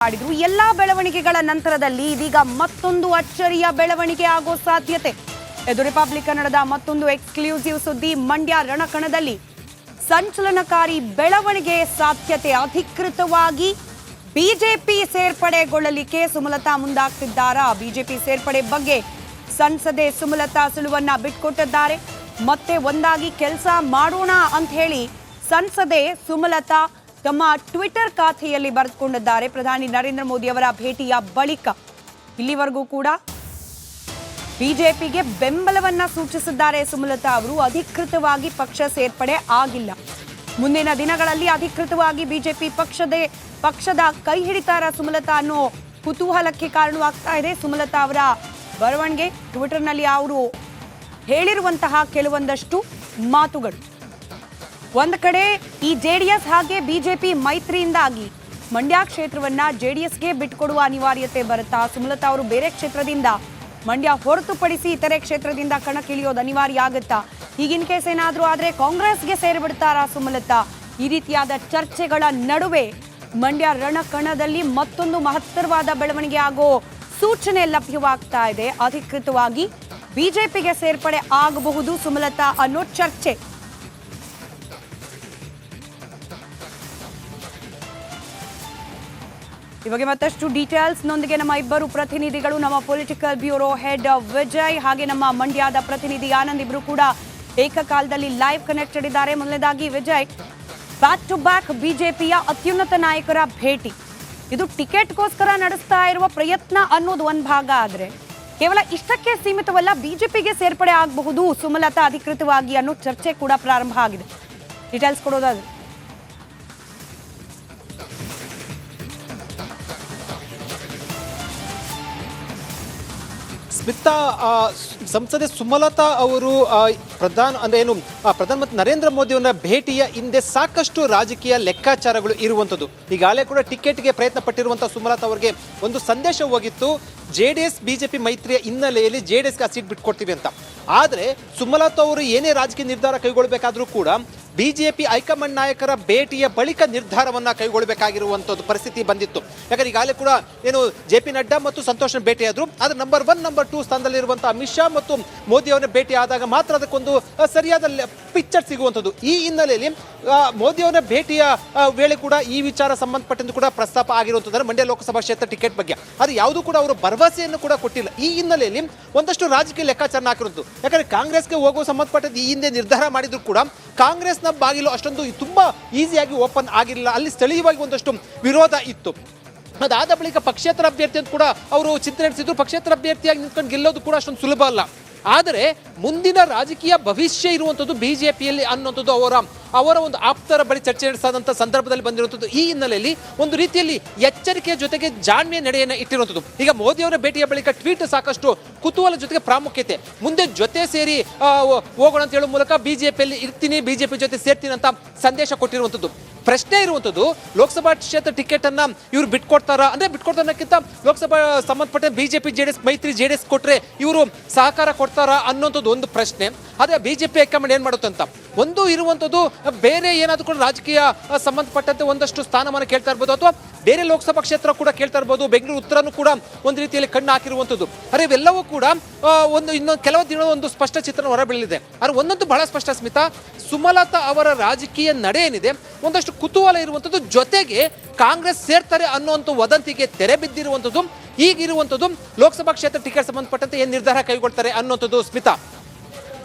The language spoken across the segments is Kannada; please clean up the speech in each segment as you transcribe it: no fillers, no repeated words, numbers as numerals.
ಮಾಡಿದ್ರು. ಎಲ್ಲಾ ಬೆಳವಣಿಗೆಗಳ ನಂತರದಲ್ಲಿ ಇದೀಗ ಮತ್ತೊಂದು ಅಚ್ಚರಿಯ ಬೆಳವಣಿಗೆ ಆಗೋ ಸಾಧ್ಯತೆ. ಇದು ರಿಪಬ್ಲಿಕ್ ಕನ್ನಡದ ಮತ್ತೊಂದು ಎಕ್ಸ್ಕ್ಲೂಸಿವ್ ಸುದ್ದಿ. ಮಂಡ್ಯ ರಣಕಣದಲ್ಲಿ ಸಂಚಲನಕಾರಿ ಬೆಳವಣಿಗೆ ಸಾಧ್ಯತೆ. ಅಧಿಕೃತವಾಗಿ ಬಿಜೆಪಿ ಸೇರ್ಪಡೆಗೊಳ್ಳಲಿಕ್ಕೆ ಸುಮಲತಾ ಮುಂದಾಗ್ತಿದ್ದಾರಾ? ಬಿಜೆಪಿ ಸೇರ್ಪಡೆ ಬಗ್ಗೆ ಸಂಸದೆ ಸುಮಲತಾ ಸುಳುವನ್ನ ಬಿಟ್ಕೊಟ್ಟಿದ್ದಾರೆ. ಮತ್ತೆ ಒಂದಾಗಿ ಕೆಲಸ ಮಾಡೋಣ ಅಂತ ಹೇಳಿ ಸಂಸದೆ ಸುಮಲತಾ ತಮ್ಮ ಟ್ವಿಟರ್ ಖಾತೆಯಲ್ಲಿ ಬರೆದುಕೊಂಡಿದ್ದಾರೆ. ಪ್ರಧಾನಿ ನರೇಂದ್ರ ಮೋದಿ ಅವರ ಭೇಟಿಯ ಬಳಿಕ ಇಲ್ಲಿವರೆಗೂ ಕೂಡ ಬಿಜೆಪಿಗೆ ಬೆಂಬಲವನ್ನ ಸೂಚಿಸಿದ್ದಾರೆ ಸುಮಲತಾ ಅವರು. ಅಧಿಕೃತವಾಗಿ ಪಕ್ಷ ಸೇರ್ಪಡೆ ಆಗಿಲ್ಲ. ಮುಂದಿನ ದಿನಗಳಲ್ಲಿ ಅಧಿಕೃತವಾಗಿ ಬಿಜೆಪಿ ಪಕ್ಷದ ಕೈ ಹಿಡಿತಾರ ಸುಮಲತಾ ಅನ್ನೋ ಕುತೂಹಲಕ್ಕೆ ಕಾರಣವಾಗ್ತಾ ಇದೆ ಸುಮಲತಾ ಅವರ ಬರವಣಿಗೆ. ಟ್ವಿಟರ್ನಲ್ಲಿ ಅವರು ಹೇಳಿರುವಂತಹ ಕೆಲವೊಂದಷ್ಟು ಮಾತುಗಳು. ಒಂದು ಕಡೆ ಈ ಜೆಡಿಎಸ್ ಹಾಗೆ ಬಿಜೆಪಿ ಮೈತ್ರಿಯಿಂದಾಗಿ ಮಂಡ್ಯ ಕ್ಷೇತ್ರವನ್ನ ಜೆಡಿಎಸ್ಗೆ ಬಿಟ್ಕೊಡುವ ಅನಿವಾರ್ಯತೆ ಬರುತ್ತಾ? ಸುಮಲತಾ ಅವರು ಬೇರೆ ಕ್ಷೇತ್ರದಿಂದ ಮಂಡ್ಯ ಹೊರತುಪಡಿಸಿ ಇತರೆ ಕ್ಷೇತ್ರದಿಂದ ಕಣಕ್ಕಿಳಿಯೋದು ಅನಿವಾರ್ಯ ಆಗುತ್ತಾ? ಈಗಿನ ಕೇಸ್ ಏನಾದರೂ ಆದರೆ ಕಾಂಗ್ರೆಸ್ಗೆ ಸೇರಿಬಿಡ್ತಾರಾ ಸುಮಲತಾ? ಈ ರೀತಿಯಾದ ಚರ್ಚೆಗಳ ನಡುವೆ ಮಂಡ್ಯ ರಣಕಣದಲ್ಲಿ ಮತ್ತೊಂದು ಮಹತ್ತರವಾದ ಬೆಳವಣಿಗೆ ಆಗೋ ಸೂಚನೆ ಲಭ್ಯವಾಗ್ತಾ ಇದೆ. ಅಧಿಕೃತವಾಗಿ ಬಿಜೆಪಿಗೆ ಸೇರ್ಪಡೆ ಆಗಬಹುದು ಸುಮಲತಾ ಅನ್ನೋ ಚರ್ಚೆ. ಇವಾಗ ಮತ್ತಷ್ಟು ಡೀಟೇಲ್ಸ್ ನೊಂದಿಗೆ ನಮ್ಮ ಇಬ್ಬರು ಪ್ರತಿನಿಧಿಗಳು, ನಮ್ಮ ಪೊಲಿಟಿಕಲ್ ಬ್ಯೂರೋ ಹೆಡ್ ವಿಜಯ್ ಹಾಗೆ ನಮ್ಮ ಮಂಡ್ಯದ ಪ್ರತಿನಿಧಿ ಆನಂದ್, ಇಬ್ರು ಕೂಡ ಏಕಕಾಲದಲ್ಲಿ ಲೈವ್ ಕನೆಕ್ಟೆಡ್ ಇದ್ದಾರೆ. ಮೊದಲನೇದಾಗಿ ವಿಜಯ್, ಬ್ಯಾಕ್ ಟು ಬ್ಯಾಕ್ ಬಿಜೆಪಿಯ ಅತ್ಯುನ್ನತ ನಾಯಕರ ಭೇಟಿ, ಇದು ಟಿಕೆಟ್ಗೋಸ್ಕರ ನಡೆಸ್ತಾ ಇರುವ ಪ್ರಯತ್ನ ಅನ್ನೋದು ಒಂದು ಭಾಗ. ಆದರೆ ಕೇವಲ ಇಷ್ಟಕ್ಕೆ ಸೀಮಿತವಲ್ಲ, ಬಿಜೆಪಿಗೆ ಸೇರ್ಪಡೆ ಆಗಬಹುದು ಸುಮಲತಾ ಅಧಿಕೃತವಾಗಿ ಅನ್ನೋ ಚರ್ಚೆ ಕೂಡ ಪ್ರಾರಂಭ ಆಗಿದೆ. ಡೀಟೇಲ್ಸ್ ಕೊಡೋದಾದ್ರೆ ಸ್ಮಿತಾ, ಸಂಸದೆ ಸುಮಲತಾ ಅವರು ಪ್ರಧಾನಮಂತ್ರಿ ನರೇಂದ್ರ ಮೋದಿಯವರ ಭೇಟಿಯ ಹಿಂದೆ ಸಾಕಷ್ಟು ರಾಜಕೀಯ ಲೆಕ್ಕಾಚಾರಗಳು ಇರುವಂಥದ್ದು. ಈಗಾಗಲೇ ಕೂಡ ಟಿಕೆಟ್ಗೆ ಪ್ರಯತ್ನ ಪಟ್ಟಿರುವಂಥ ಸುಮಲತಾ ಅವರಿಗೆ ಒಂದು ಸಂದೇಶ ಹೋಗಿತ್ತು, JDS ಬಿಜೆಪಿ ಮೈತ್ರಿಯ ಹಿನ್ನೆಲೆಯಲ್ಲಿ JDSಗೆ ಆ ಸೀಟ್ ಬಿಟ್ಕೊಡ್ತೀವಿ ಅಂತ. ಆದರೆ ಸುಮಲತಾ ಅವರು ಏನೇ ರಾಜಕೀಯ ನಿರ್ಧಾರ ಕೈಗೊಳ್ಳಬೇಕಾದ್ರೂ ಕೂಡ ಬಿಜೆಪಿ ಹೈಕಮಾಂಡ್ ನಾಯಕರ ಭೇಟಿಯ ಬಳಿಕ ನಿರ್ಧಾರವನ್ನ ಕೈಗೊಳ್ಳಬೇಕಾಗಿರುವಂಥದ್ದು ಪರಿಸ್ಥಿತಿ ಬಂದಿತ್ತು. ಯಾಕಂದ್ರೆ ಈಗಾಗಲೇ ಕೂಡ JP ನಡ್ಡಾ ಮತ್ತು ಸಂತೋಷ್ ಭೇಟಿಯಾದ್ರು. ಆದರೆ ನಂಬರ್ 1, ನಂಬರ್ 2 ಸ್ಥಾನದಲ್ಲಿರುವಂತಹ ಅಮಿತ್ ಶಾ ಮತ್ತು ಮೋದಿ ಅವರ ಭೇಟಿ ಆದಾಗ ಮಾತ್ರ ಅದಕ್ಕೊಂದು ಸರಿಯಾದ ಪಿಕ್ಚರ್ ಸಿಗುವಂಥದ್ದು. ಈ ಹಿನ್ನೆಲೆಯಲ್ಲಿ ಮೋದಿ ಅವರ ಭೇಟಿಯ ವೇಳೆ ಕೂಡ ಈ ವಿಚಾರ ಸಂಬಂಧಪಟ್ಟಂತೆ ಕೂಡ ಪ್ರಸ್ತಾಪ ಆಗಿರುವಂಥದ್ದು ಮಂಡ್ಯ ಲೋಕಸಭಾ ಕ್ಷೇತ್ರ ಟಿಕೆಟ್ ಬಗ್ಗೆ. ಅದು ಯಾವುದೂ ಕೂಡ ಅವರು ಭರವಸೆಯನ್ನು ಕೂಡ ಕೊಟ್ಟಿಲ್ಲ. ಈ ಹಿನ್ನೆಲೆಯಲ್ಲಿ ಒಂದಷ್ಟು ರಾಜಕೀಯ ಲೆಕ್ಕಾಚಾರ ಹಾಕಿರುವಂಥದ್ದು. ಯಾಕಂದ್ರೆ ಕಾಂಗ್ರೆಸ್ಗೆ ಹೋಗುವ ಸಂಬಂಧಪಟ್ಟಂತೆ ಈ ಹಿಂದೆ ನಿರ್ಧಾರ ಮಾಡಿದ್ರು ಕೂಡ ಕಾಂಗ್ರೆಸ್ನ ಬಾಗಿಲು ಅಷ್ಟೊಂದು ತುಂಬಾ ಈಸಿಯಾಗಿ ಓಪನ್ ಆಗಿರಲಿಲ್ಲ. ಅಲ್ಲಿ ಸ್ಥಳೀಯವಾಗಿ ಒಂದಷ್ಟು ವಿರೋಧ ಇತ್ತು. ಅದಾದ ಬಳಿಕ ಪಕ್ಷೇತರ ಅಭ್ಯರ್ಥಿ ಅಂತ ಕೂಡ ಅವರು ಚಿಂತನೆ ನಡೆಸಿದ್ರು. ಪಕ್ಷೇತರ ಅಭ್ಯರ್ಥಿಯಾಗಿ ನಿಂತ್ಕೊಂಡು ಗೆಲ್ಲೋದು ಕೂಡ ಅಷ್ಟೊಂದು ಸುಲಭ ಅಲ್ಲ. ಆದರೆ ಮುಂದಿನ ರಾಜಕೀಯ ಭವಿಷ್ಯ ಇರುವಂಥದ್ದು ಬಿಜೆಪಿಯಲ್ಲಿ ಅನ್ನುವಂಥದ್ದು ಅವರ ಒಂದು ಆಪ್ತರ ಬಳಿ ಚರ್ಚೆ ನಡೆಸಾದಂಥ ಸಂದರ್ಭದಲ್ಲಿ ಬಂದಿರುವಂಥದ್ದು. ಈ ಹಿನ್ನೆಲೆಯಲ್ಲಿ ಒಂದು ರೀತಿಯಲ್ಲಿ ಎಚ್ಚರಿಕೆಯ ಜೊತೆಗೆ ಜಾಣ್ಮೆಯ ನಡೆಯನ್ನು ಇಟ್ಟಿರುವಂಥದ್ದು. ಈಗ ಮೋದಿ ಅವರ ಭೇಟಿಯ ಬಳಿಕ ಟ್ವೀಟ್ ಸಾಕಷ್ಟು ಕುತೂಹಲ ಜೊತೆಗೆ ಪ್ರಾಮುಖ್ಯತೆ. ಮುಂದೆ ಜೊತೆ ಸೇರಿ ಹೋಗೋಣ ಅಂತ ಹೇಳುವ ಮೂಲಕ ಬಿಜೆಪಿಯಲ್ಲಿ ಇರ್ತೀನಿ, ಬಿಜೆಪಿ ಜೊತೆ ಸೇರ್ತೀನಿ ಅಂತ ಸಂದೇಶ ಕೊಟ್ಟಿರುವಂಥದ್ದು. ಪ್ರಶ್ನೆ ಇರುವಂಥದ್ದು, ಲೋಕಸಭಾ ಕ್ಷೇತ್ರ ಟಿಕೆಟ್ ಅನ್ನ ಇವರು ಬಿಟ್ಕೊಡ್ತಾರಾ? ಅಂದ್ರೆ ಬಿಟ್ಕೊಡ್ತಾರಕ್ಕಿಂತ ಲೋಕಸಭಾ ಸಂಬಂಧಪಟ್ಟ ಬಿಜೆಪಿ JDS ಮೈತ್ರಿ JDS ಕೊಟ್ರೆ ಇವರು ಸಹಕಾರ ಕೊಡ್ತಾರಾ ಅನ್ನೋಂಥದ್ದು ಒಂದು ಪ್ರಶ್ನೆ. ಆದ್ರೆ ಬಿಜೆಪಿ ಹೈಕಮಾಂಡ್ ಏನ್ ಮಾಡುತ್ತಂತ ಒಂದು ಇರುವಂಥದ್ದು, ಬೇರೆ ಏನಾದ್ರು ಕೂಡ ರಾಜಕೀಯ ಸಂಬಂಧಪಟ್ಟಂತೆ ಒಂದಷ್ಟು ಸ್ಥಾನಮಾನ ಕೇಳ್ತಾ ಇರ್ಬೋದು, ಅಥವಾ ಬೇರೆ ಲೋಕಸಭಾ ಕ್ಷೇತ್ರ ಕೂಡ ಕೇಳ್ತಾ ಇರ್ಬೋದು. ಬೆಂಗಳೂರು ಉತ್ತರನೂ ಕೂಡ ಒಂದು ರೀತಿಯಲ್ಲಿ ಕಣ್ಣು ಹಾಕಿರುವಂಥದ್ದು. ಅರೆ ಇವೆಲ್ಲವೂ ಕೂಡ ಇನ್ನೊಂದು ಕೆಲವು ದಿನ ಒಂದು ಸ್ಪಷ್ಟ ಚಿತ್ರಣ ಹೊರಬೀಳಲಿದೆ. ಆದ್ರೆ ಒಂದಂತೂ ಬಹಳ ಸ್ಪಷ್ಟ ಸ್ಮಿತಾ, ಸುಮಲತಾ ಅವರ ರಾಜಕೀಯ ನಡೆ ಏನಿದೆ ಒಂದಷ್ಟು ಕುತೂಹಲ ಇರುವಂಥದ್ದು. ಜೊತೆಗೆ ಕಾಂಗ್ರೆಸ್ ಸೇರ್ತಾರೆ ಅನ್ನುವಂಥ ವದಂತಿಗೆ ತೆರೆ ಬಿದ್ದಿರುವಂಥದ್ದು. ಈಗಿರುವಂಥದ್ದು ಲೋಕಸಭಾ ಕ್ಷೇತ್ರ ಟಿಕೆಟ್ ಸಂಬಂಧಪಟ್ಟಂತೆ ಏನ್ ನಿರ್ಧಾರ ಕೈಗೊಳ್ತಾರೆ ಅನ್ನುವಂಥದ್ದು ಸ್ಮಿತಾ.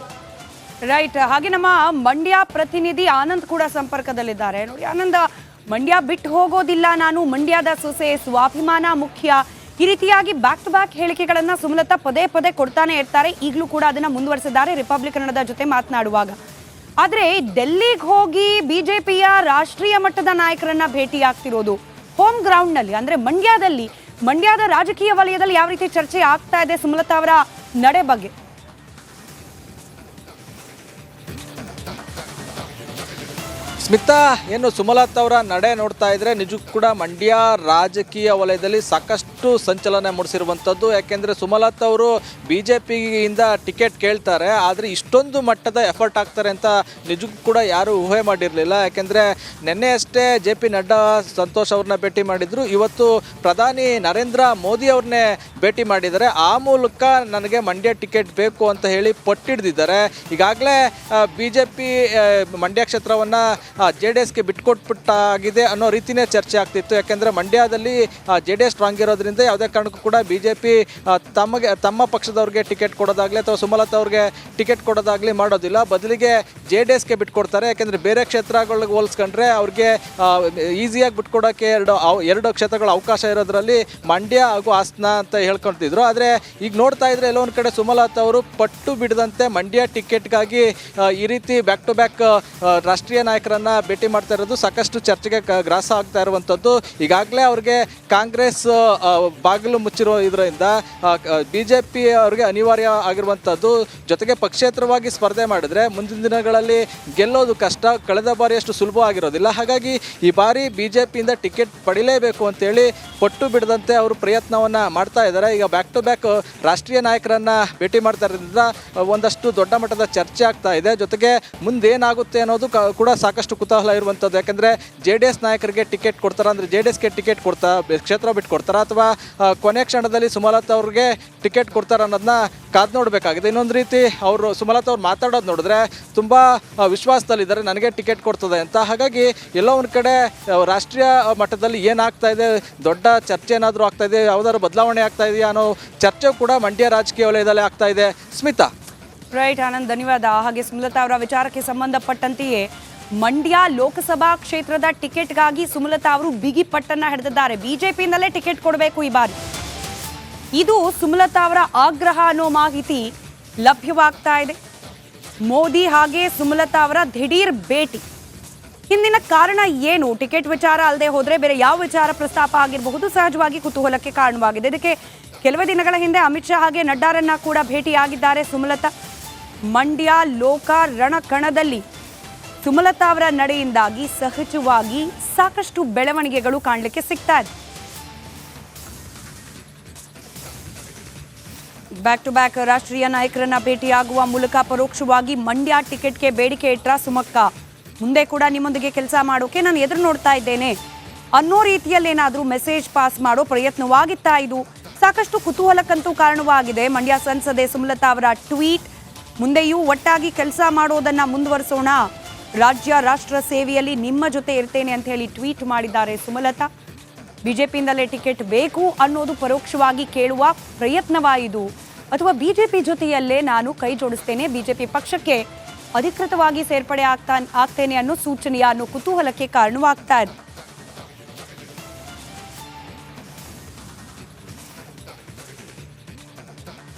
ರೈಟ್. ಹಾಗೆ ನಮ್ಮ ಮಂಡ್ಯ ಪ್ರತಿನಿಧಿ ಆನಂದ್ ಕೂಡ ಸಂಪರ್ಕದಲ್ಲಿದ್ದಾರೆ. ನೋಡಿ ಆನಂದ, ಮಂಡ್ಯ ಬಿಟ್ಟು ಹೋಗೋದಿಲ್ಲ ನಾನು, ಮಂಡ್ಯದ ಸೊಸೆ, ಸ್ವಾಭಿಮಾನ ಮುಖ್ಯ, ಈ ರೀತಿಯಾಗಿ ಬ್ಯಾಕ್ ಟು ಬ್ಯಾಕ್ ಹೇಳಿಕೆಗಳನ್ನ ಸುಮಲತಾ ಪದೇ ಪದೇ ಕೊಡ್ತಾನೆ ಇರ್ತಾರೆ. ಈಗಲೂ ಕೂಡ ಅದನ್ನ ಮುಂದುವರಿಸಿದ್ದಾರೆ ರಿಪಬ್ಲಿಕ್ ಕನ್ನಡದ ಜೊತೆ ಮಾತನಾಡುವಾಗ. ಆದ್ರೆ ಡೆಲ್ಲಿಗೆ ಹೋಗಿ ಬಿಜೆಪಿಯ ರಾಷ್ಟ್ರೀಯ ಮಟ್ಟದ ನಾಯಕರನ್ನ ಭೇಟಿ ಆಗ್ತಿರೋದು ಹೋಮ್ ಗ್ರೌಂಡ್ ನಲ್ಲಿ, ಅಂದ್ರೆ ಮಂಡ್ಯದ ರಾಜಕೀಯ ವಲಯದಲ್ಲಿ ಯಾವ ರೀತಿ ಚರ್ಚೆ ಆಗ್ತಾ ಇದೆ ಸುಮಲತಾ ಅವರ ನಡೆ ಬಗ್ಗೆ? ಸ್ಮಿತಾ, ಏನು ಸುಮಲತಾ ಅವರ ನಡೆ ನೋಡ್ತಾ ಇದ್ರೆ ನಿಜಕ್ಕೂ ಕೂಡ ಮಂಡ್ಯ ರಾಜಕೀಯ ವಲಯದಲ್ಲಿ ಸಾಕಷ್ಟು ಸಂಚಲನ ಮೂಡಿಸಿರುವಂಥದ್ದು. ಯಾಕೆಂದರೆ ಸುಮಲತಾ ಅವರು BJPಯಿಂದ ಟಿಕೆಟ್ ಕೇಳ್ತಾರೆ, ಆದರೆ ಇಷ್ಟೊಂದು ಮಟ್ಟದ ಎಫರ್ಟ್ ಆಗ್ತಾರೆ ಅಂತ ನಿಜಕ್ಕೂ ಕೂಡ ಯಾರೂ ಊಹೆ ಮಾಡಿರಲಿಲ್ಲ. ಯಾಕೆಂದರೆ ನಿನ್ನೆ ಅಷ್ಟೇ JP ನಡ್ಡಾ ಸಂತೋಷ್ ಅವ್ರನ್ನ ಭೇಟಿ ಮಾಡಿದ್ರು, ಇವತ್ತು ಪ್ರಧಾನಿ ನರೇಂದ್ರ ಮೋದಿ ಅವ್ರನ್ನೇ ಭೇಟಿ ಮಾಡಿದ್ದಾರೆ. ಆ ಮೂಲಕ ನನಗೆ ಮಂಡ್ಯ ಟಿಕೆಟ್ ಬೇಕು ಅಂತ ಹೇಳಿ ಪಟ್ಟಿಡ್ದಿದ್ದಾರೆ. ಈಗಾಗಲೇ BJP ಮಂಡ್ಯ ಕ್ಷೇತ್ರವನ್ನು JDSಗೆ ಬಿಟ್ಕೊಟ್ಬಿಟ್ಟಾಗಿದೆ ಅನ್ನೋ ರೀತಿಯೇ ಚರ್ಚೆ ಆಗ್ತಿತ್ತು. ಯಾಕೆಂದರೆ ಮಂಡ್ಯದಲ್ಲಿ JDS ಸ್ಟ್ರಾಂಗ್ ಇರೋದ್ರಿಂದ ಯಾವುದೇ ಕಾರಣಕ್ಕೂ ಕೂಡ BJP ತಮ್ಮ ಪಕ್ಷದವ್ರಿಗೆ ಟಿಕೆಟ್ ಕೊಡೋದಾಗಲಿ ಅಥವಾ ಸುಮಲತಾ ಅವ್ರಿಗೆ ಟಿಕೆಟ್ ಕೊಡೋದಾಗಲಿ ಮಾಡೋದಿಲ್ಲ, ಬದಲಿಗೆ JDSಗೆ ಬಿಟ್ಕೊಡ್ತಾರೆ. ಯಾಕೆಂದರೆ ಬೇರೆ ಕ್ಷೇತ್ರಗಳಿಗೆ ಹೋಲಿಸ್ಕೊಂಡ್ರೆ ಅವ್ರಿಗೆ ಈಸಿಯಾಗಿ ಬಿಟ್ಕೊಡೋಕ್ಕೆ ಎರಡು ಕ್ಷೇತ್ರಗಳ ಅವಕಾಶ ಇರೋದ್ರಲ್ಲಿ ಮಂಡ್ಯ ಹಾಗೂ ಹಾಸನ ಅಂತ ಹೇಳ್ಕೊಳ್ತಿದ್ರು. ಆದರೆ ಈಗ ನೋಡ್ತಾ ಇದ್ರೆ ಎಲ್ಲೋ ಒಂದು ಕಡೆ ಸುಮಲತಾ ಅವರು ಪಟ್ಟು ಬಿಡದಂತೆ ಮಂಡ್ಯ ಟಿಕೆಟ್ಗಾಗಿ ಈ ರೀತಿ ಬ್ಯಾಕ್ ಟು ಬ್ಯಾಕ್ ರಾಷ್ಟ್ರೀಯ ನಾಯಕರನ್ನು ಭೇಟಿ ಮಾಡ್ತಾ ಇರೋದು ಸಾಕಷ್ಟು ಚರ್ಚೆಗೆ ಗ್ರಾಸ ಆಗ್ತಾ ಇರುವಂಥದ್ದು. ಈಗಾಗಲೇ ಅವ್ರಿಗೆ ಕಾಂಗ್ರೆಸ್ ಬಾಗಿಲು ಮುಚ್ಚಿರೋ ಇದರಿಂದ BJP ಅವ್ರಿಗೆ ಅನಿವಾರ್ಯ ಆಗಿರುವಂಥದ್ದು. ಜೊತೆಗೆ ಪಕ್ಷೇತರವಾಗಿ ಸ್ಪರ್ಧೆ ಮಾಡಿದ್ರೆ ಮುಂದಿನ ದಿನಗಳಲ್ಲಿ ಗೆಲ್ಲೋದು ಕಷ್ಟ, ಕಳೆದ ಬಾರಿ ಅಷ್ಟು ಸುಲಭ ಆಗಿರೋದಿಲ್ಲ. ಹಾಗಾಗಿ ಈ ಬಾರಿ BJPಯಿಂದ ಟಿಕೆಟ್ ಪಡಿಲೇಬೇಕು ಅಂತೇಳಿ ಪಟ್ಟು ಬಿಡದಂತೆ ಅವರು ಪ್ರಯತ್ನವನ್ನು ಮಾಡ್ತಾ ಇದ್ದಾರೆ. ಈಗ ಬ್ಯಾಕ್ ಟು ಬ್ಯಾಕ್ ರಾಷ್ಟ್ರೀಯ ನಾಯಕರನ್ನು ಭೇಟಿ ಮಾಡ್ತಾ ಇರೋದ್ರಿಂದ ಒಂದಷ್ಟು ದೊಡ್ಡ ಮಟ್ಟದ ಚರ್ಚೆ ಆಗ್ತಾ ಇದೆ. ಜೊತೆಗೆ ಮುಂದೇನಾಗುತ್ತೆ ಅನ್ನೋದು ಕೂಡ ಸಾಕಷ್ಟು ಕುತೂಹಲ ಇರುವಂಥದ್ದು. ಯಾಕೆಂದರೆ JDS ನಾಯಕರಿಗೆ ಟಿಕೆಟ್ ಕೊಡ್ತಾರ, ಅಂದರೆ JDSಗೆ ಟಿಕೆಟ್ ಕೊಡ್ತಾ ಕ್ಷೇತ್ರ ಬಿಟ್ಟು ಕೊಡ್ತಾರ, ಅಥವಾ ಕೊನೆ ಕ್ಷಣದಲ್ಲಿ ಸುಮಲತಾ ಅವ್ರಿಗೆ ಟಿಕೆಟ್ ಕೊಡ್ತಾರ ಅನ್ನೋದನ್ನ ಕಾದು ನೋಡಬೇಕಾಗಿದೆ. ಇನ್ನೊಂದು ರೀತಿ ಅವರು ಸುಮಲತಾ ಅವ್ರು ಮಾತಾಡೋದು ನೋಡಿದ್ರೆ ತುಂಬ ವಿಶ್ವಾಸದಲ್ಲಿದ್ದಾರೆ, ನನಗೆ ಟಿಕೆಟ್ ಕೊಡ್ತದೆ ಅಂತ. ಹಾಗಾಗಿ ಎಲ್ಲೋ ಒಂದು ಕಡೆ ರಾಷ್ಟ್ರೀಯ ಮಟ್ಟದಲ್ಲಿ ಏನಾಗ್ತಾ ಇದೆ, ದೊಡ್ಡ ಚರ್ಚೆ ಏನಾದರೂ ಆಗ್ತಾ ಇದೆ, ಯಾವುದಾದ್ರು ಬದಲಾವಣೆ ಆಗ್ತಾ ಇದೆಯಾ ಅನ್ನೋ ಚರ್ಚೆ ಕೂಡ ಮಂಡ್ಯ ರಾಜಕೀಯ ವಲಯದಲ್ಲಿ ಆಗ್ತಾ ಇದೆ. ಸ್ಮಿತಾ. ರೈಟ್ ಆನಂದ್, ಧನ್ಯವಾದ. ಹಾಗೆ ಸುಮಲತಾ ಅವರ ವಿಚಾರಕ್ಕೆ ಸಂಬಂಧಪಟ್ಟಂತೆಯೇ ಮಂಡ್ಯ ಲೋಕಸಭಾ ಕ್ಷೇತ್ರದ ಟಿಕೆಟ್ಗಾಗಿ ಸುಮಲತಾ ಅವರು ಬಿಗಿ ಪಟ್ಟನ್ನ ಹಿಡಿದಿದ್ದಾರೆ. BJPಯಿಂದಲೇ ಟಿಕೆಟ್ ಕೊಡಬೇಕು ಈ ಬಾರಿ, ಇದು ಸುಮಲತಾ ಅವರ ಆಗ್ರಹ ಅನ್ನೋ ಮಾಹಿತಿ ಲಭ್ಯವಾಗ್ತಾ ಇದೆ. ಮೋದಿ ಹಾಗೆ ಸುಮಲತಾ ಅವರ ದಿಢೀರ್ ಭೇಟಿ ಹಿಂದಿನ ಕಾರಣ ಏನು? ಟಿಕೆಟ್ ವಿಚಾರ ಅಲ್ಲದೆ ಹೋದ್ರೆ ಬೇರೆ ಯಾವ ವಿಚಾರ ಪ್ರಸ್ತಾಪ ಆಗಿರಬಹುದು? ಸಹಜವಾಗಿ ಕುತೂಹಲಕ್ಕೆ ಕಾರಣವಾಗಿದೆ. ಇದಕ್ಕೆ ಕೆಲವೇ ದಿನಗಳ ಹಿಂದೆ ಅಮಿತ್ ಶಾ ಹಾಗೆ ನಡ್ಡಾರನ್ನ ಕೂಡ ಭೇಟಿಯಾಗಿದ್ದಾರೆ ಸುಮಲತಾ. ಮಂಡ್ಯ ಲೋಕ ರಣಕಣದಲ್ಲಿ ಸುಮಲತಾ ಅವರ ನಡೆಯಿಂದಾಗಿ ಸಹಜವಾಗಿ ಸಾಕಷ್ಟು ಬೆಳವಣಿಗೆಗಳು ಕಾಣಲಿಕ್ಕೆ ಸಿಗ್ತಾ ಇದೆ. ಬ್ಯಾಕ್ ಟು ಬ್ಯಾಕ್ ರಾಷ್ಟ್ರೀಯ ನಾಯಕರನ್ನ ಭೇಟಿಯಾಗುವ ಮೂಲಕ ಪರೋಕ್ಷವಾಗಿ ಮಂಡ್ಯ ಟಿಕೆಟ್ಗೆ ಬೇಡಿಕೆ ಇಟ್ರ ಸುಮಕ್ಕ. ಮುಂದೆ ಕೂಡ ನಿಮ್ಮೊಂದಿಗೆ ಕೆಲಸ ಮಾಡೋಕೆ ನಾನು ಎದುರು ನೋಡ್ತಾ ಇದ್ದೇನೆ ಅನ್ನೋ ರೀತಿಯಲ್ಲಿ ಏನಾದರೂ ಮೆಸೇಜ್ ಪಾಸ್ ಮಾಡೋ ಪ್ರಯತ್ನವಾಗಿತ್ತಾ ಇದು? ಸಾಕಷ್ಟು ಕುತೂಹಲಕ್ಕಂತೂ ಕಾರಣವಾಗಿದೆ. ಮಂಡ್ಯ ಸಂಸದೆ ಸುಮಲತಾ ಅವರ ಟ್ವೀಟ್, ಮುಂದೆಯೂ ಒಟ್ಟಾಗಿ ಕೆಲಸ ಮಾಡೋದನ್ನ ಮುಂದುವರಿಸೋಣ, ರಾಜ್ಯ ರಾಷ್ಟ್ರ ಸೇವೆಯಲ್ಲಿ ನಿಮ್ಮ ಜೊತೆ ಇರ್ತೇನೆ ಅಂತ ಹೇಳಿ ಟ್ವೀಟ್ ಮಾಡಿದ್ದಾರೆ ಸುಮಲತಾ. BJPಯಿಂದಲೇ ಟಿಕೆಟ್ ಬೇಕು ಅನ್ನೋದು ಪರೋಕ್ಷವಾಗಿ ಕೇಳುವ ಪ್ರಯತ್ನವಾಯಿತು, ಅಥವಾ BJP ಜೊತೆಯಲ್ಲೇ ನಾನು ಕೈ ಜೋಡಿಸ್ತೇನೆ, BJP ಪಕ್ಷಕ್ಕೆ ಅಧಿಕೃತವಾಗಿ ಸೇರ್ಪಡೆ ಆಗ್ತೇನೆ ಅನ್ನೋ ಸೂಚನೆಯ ಅನ್ನೋ ಕುತೂಹಲಕ್ಕೆ ಕಾರಣವಾಗ್ತಾ ಇದೆ.